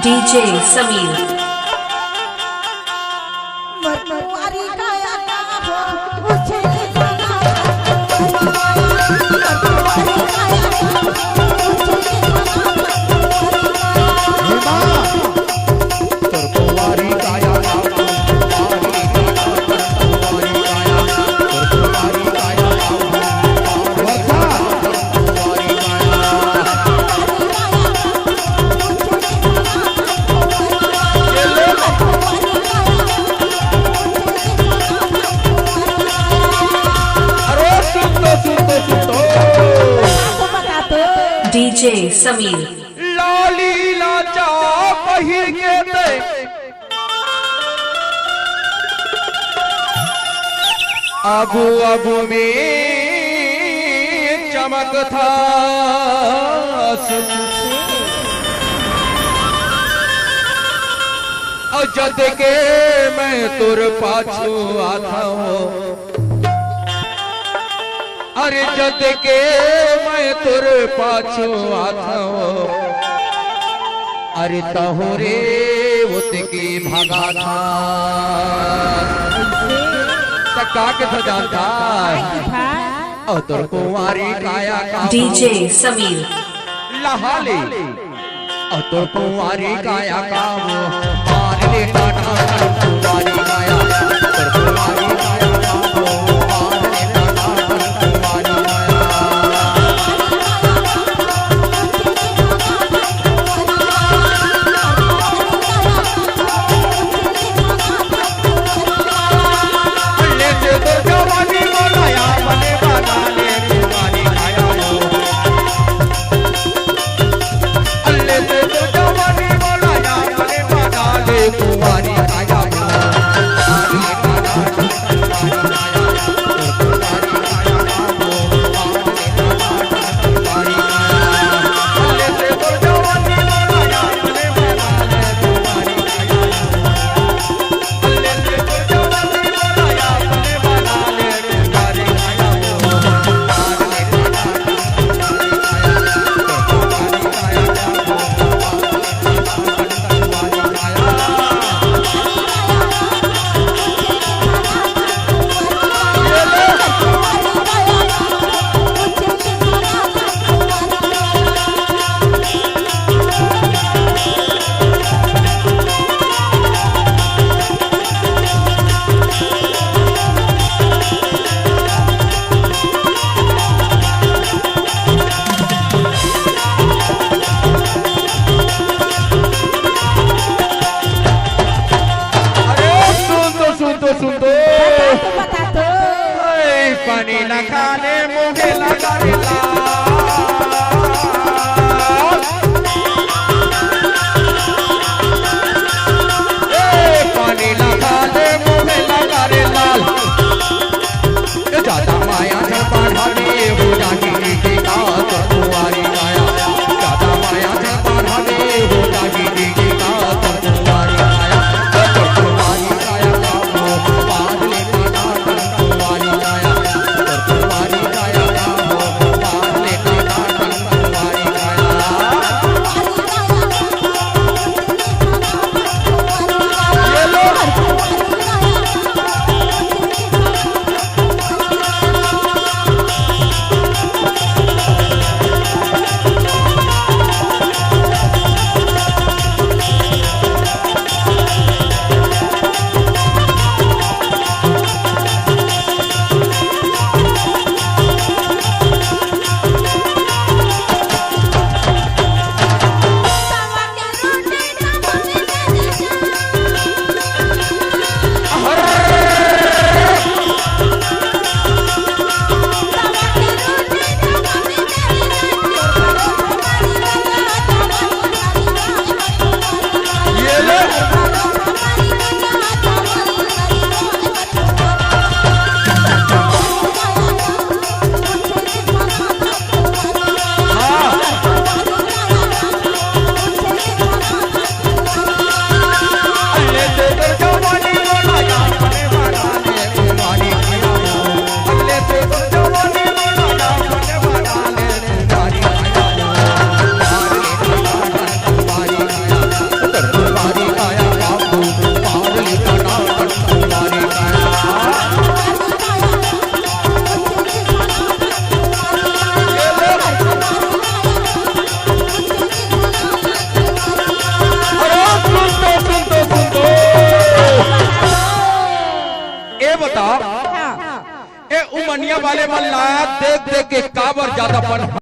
DJ Sameer. DJ Sameer. लाली लाचा पहिर के ते आगू आगू में चमक था और जद के मैं तुर पाछू आता हूँ अरे जद के मैं तुर पाछू आता हूँ अरे तहोरे उतकी भगा था तका के तो जानता और तुर कुंवारी काया का DJ Sameer. लहाले और तुर कुंवारी काया का वो मार ले टाटा कुंवारी काया तुर कुंवारी काया का वो मार ले टाटा कुंवारी पानी न खाने मुझे लगा पानी न खाने मुझे लगा रे लाल ज्यादा माया जब बढ़ाने हो जागी की बात तुम्हारी माया ज्यादा माया जब बढ़ाने हो जागी की बात तुम्हारी माया तुम्हारी माया का वो पार ले तुम्हारी माया तुम्हारी माया का वो बता हाँ। ए उमनिया वाले मल्ला देख देख के काबर ज्यादा पन